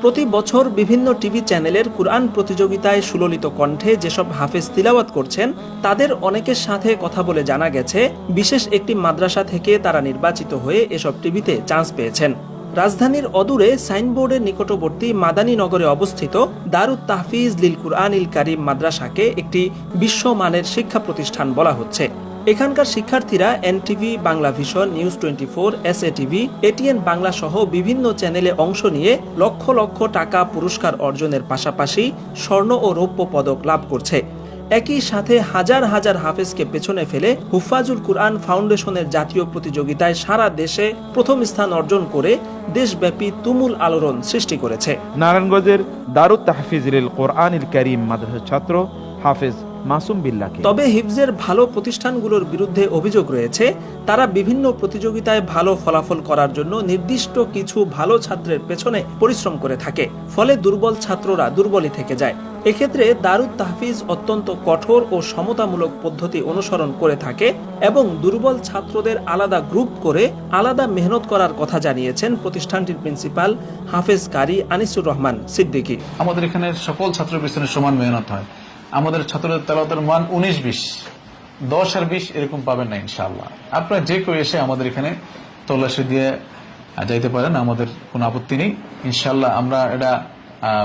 প্রতি বছর বিভিন্ন টিভি চ্যানেলের কুরআন প্রতিযোগিতায় সুললিত কণ্ঠে যেসব হাফেজ তিলাওয়াত করছেন তাদের অনেকের সাথে কথা বলে জানা গেছে বিশেষ একটি মাদ্রাসা থেকে তারা নির্বাচিত হয়ে এসব টিভিতে চান্স পেয়েছেন। রাজধানীর অদূরে সাইনবোর্ডের নিকটবর্তী মাদানী নগরে অবস্থিত দারুত তাহফিজ লিল কুরআনিল কারীম মাদ্রাসাকে একটি বিশ্বমানের শিক্ষা প্রতিষ্ঠান বলা হচ্ছে। এখানকার শিক্ষার্থীরা NTV, Bangla vision, news 24, SATV, ATN Bangla সহ বিভিন্ন চ্যানেলে অংশ নিয়ে লক্ষ লক্ষ টাকা পুরস্কার অর্জনের পাশাপাশি স্বর্ণ ও রৌপ্য পদক লাভ করছে। একই সাথে হাজার হাজার হাফেজকে পেছনে ফেলে হুফাজুল কুরআন ফাউন্ডেশনের জাতীয় প্রতিযোগিতায় সারা দেশে প্রথম স্থান অর্জন করে দেশব্যাপী তুমুল আলোড়ন সৃষ্টি করেছে। নারায়ণগঞ্জের দারুত তাহফিজ লিল কুরআনিল কারীম মাদ্রাসার ছাত্র হাফেজ মাসুম বিল্লাহকে। তবে হিফজের ভালো প্রতিষ্ঠানগুলোর বিরুদ্ধে অভিযোগ রয়েছে তারা বিভিন্ন প্রতিযোগিতায় ভালো ফলাফল করার জন্য নির্দিষ্ট কিছু ভালো ছাত্রের পেছনে পরিশ্রম করে থাকে, ফলে দুর্বল ছাত্ররা দুর্বলই থেকে যায়। এক্ষেত্রে দারুত তাহফিজ অত্যন্ত কঠোর ও সমতামূলক পদ্ধতি অনুসরণ করে থাকে এবং দুর্বল ছাত্রদের আলাদা গ্রুপ করে আলাদা মেহনত করার কথা জানিয়েছেন প্রতিষ্ঠানটির প্রিন্সিপাল হাফেজ কারি আনিসুর রহমান সিদ্দিকী। আমাদের এখানে সকল ছাত্রের পিছনে সমান মেহনত হয়। আমাদের ছাত্রদের তেলাওয়াতের মান 19-20, 10 আর 20 এরকম পাবেন না ইনশাআল্লাহ। আপনারা যে কেউ এসে আমাদের এখানে তল্লাশি দিয়ে যাইতে পারেন, আমাদের কোনো আপত্তি নেই ইনশাআল্লাহ। আমরা এটা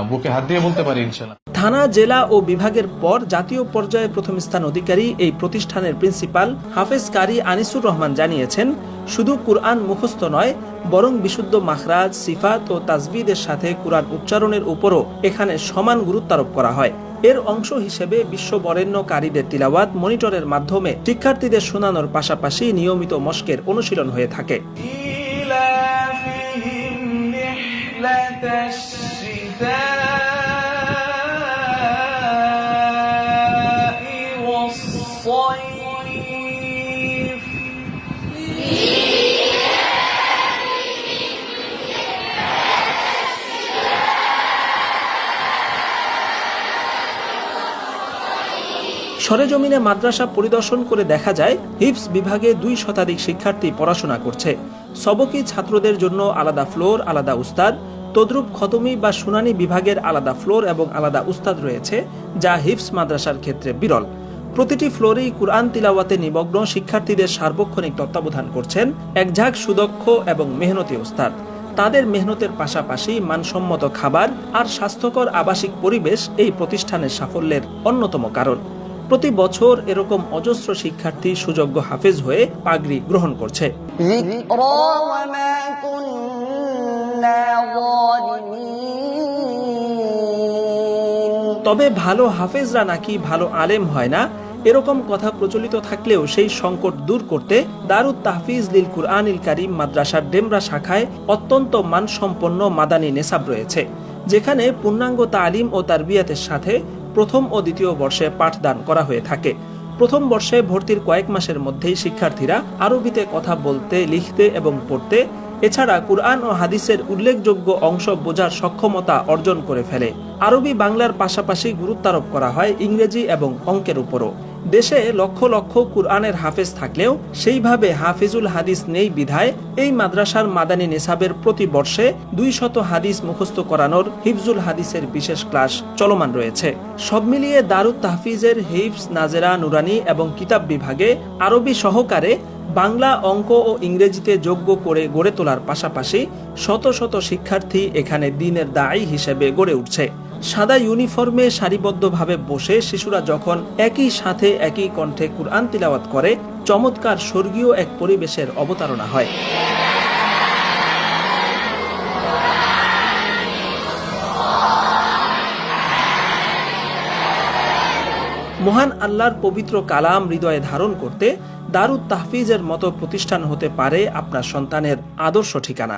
বুকে হাত দিয়ে বলতে পারি ইনশাআল্লাহ। থানা, জেলা ও বিভাগের পর জাতীয় পর্যায়ে প্রথম স্থান অধিকারী এই প্রতিষ্ঠানের প্রিন্সিপাল হাফেজ কারি আনিসুর রহমান জানিয়েছেন, শুধু কুরআন মুখস্থ নয় বরং বিশুদ্ধ মাখরাজ, সিফাত ও তাজবিদের সাথে কুরআন উচ্চারণের উপরও এখানে সমান গুরুত্ব আরোপ করা হয়। এর অংশ হিসেবে বিশ্ববরেণ্য কারীদের তিলাওয়াত মনিটরের মাধ্যমে শিক্ষার্থীদের শোনানোর পাশাপাশি নিয়মিত মশকের অনুশীলন হয়ে থাকে। সরেজমিনে মাদ্রাসা পরিদর্শন করে দেখা যায় হিফজ বিভাগে 2 শতাধিক শিক্ষার্থী পড়াশোনা করছে। সবকি ছাত্রদের জন্য আলাদা ফ্লোর, আলাদা উস্তাদ, তদ্রুপ খতমি বা শুনানি বিভাগের আলাদা ফ্লোর এবং আলাদা উস্তাদ রয়েছে, যা হিফজ মাদ্রাসার ক্ষেত্রে বিরল। প্রতিটি ফ্লোরেই কুরআন তিলাওয়াতে নিমগ্ন শিক্ষার্থীদের সার্বক্ষণিক তত্ত্বাবধান করছেন একঝাঁক সুদক্ষ এবং মেহনতি উস্তাদ। তাদের মেহনতের পাশাপাশি মানসম্মত খাবার আর স্বাস্থ্যকর আবাসিক পরিবেশ এই প্রতিষ্ঠানের সাফল্যের অন্যতম কারণ। প্রতি বছর এরকম অজস্র শিক্ষার্থী সুযোগ্য হাফেজ হয়ে পাগড়ি গ্রহণ করছে। তবে ভালো হাফেজরা নাকি ভালো আলেম হয় না, এরকম কথা প্রচলিত থাকলেও সেই সংকট দূর করতে দারুত তাহফিজ লিল কুরআনিল কারীম মাদ্রাসার ডেমরা শাখায় অত্যন্ত মানসম্পন্ন মাদানী নেসাব রয়েছে, যেখানে পূর্ণাঙ্গ তালিম ও তারবিয়াতের সাথে প্রথম ও দ্বিতীয় বর্ষে পাঠদান করা হয়ে থাকে। প্রথম বর্ষে ভর্তির কয়েক মাসের মধ্যেই শিক্ষার্থীরা আরবিতে কথা বলতে, লিখতে এবং পড়তে, এছাড়া কুরআন ও হাদিসের উল্লেখযোগ্য অংশ বোঝার সক্ষমতা অর্জন করে ফেলে। আরবি বাংলার পাশাপাশি গুরুত্বারোপ করা হয় ইংরেজি এবং অঙ্কের উপরও। দেশে লক্ষ লক্ষ কুরআনের হাফেজ থাকলেও সেইভাবে হাফিজুল হাদিস নেই বিধায় এই মাদ্রাসার মাদানী নিসাবের প্রতি বর্ষে 200 হাদিস মুখস্থ করানোর হিফজুল হাদিসের বিশেষ ক্লাস চলমান রয়েছে। সব মিলিয়ে দারুত তাহফিজের হিফজ, নাজেরা, নুরানি এবং কিতাব বিভাগে আরবি সহকারে বাংলা, অঙ্ক ও ইংরেজিতে যোগ্য করে গড়ে তোলার পাশাপাশি শত শত শিক্ষার্থী এখানে দ্বীনের দায়ী হিসেবে গড়ে উঠছে। সাদা ইউনিফর্মে সারিবদ্ধভাবে বসে শিশুরা যখন একই সাথে একই কণ্ঠে কুরআন তিলাওয়াত করে, চমৎকার স্বর্গীয় এক পরিবেশের অবতারণা হয়। মহান আল্লাহর পবিত্র কালাম হৃদয়ে ধারণ করতে দারুত তাহফিজের মতো প্রতিষ্ঠান হতে পারে আপনার সন্তানের আদর্শ ঠিকানা।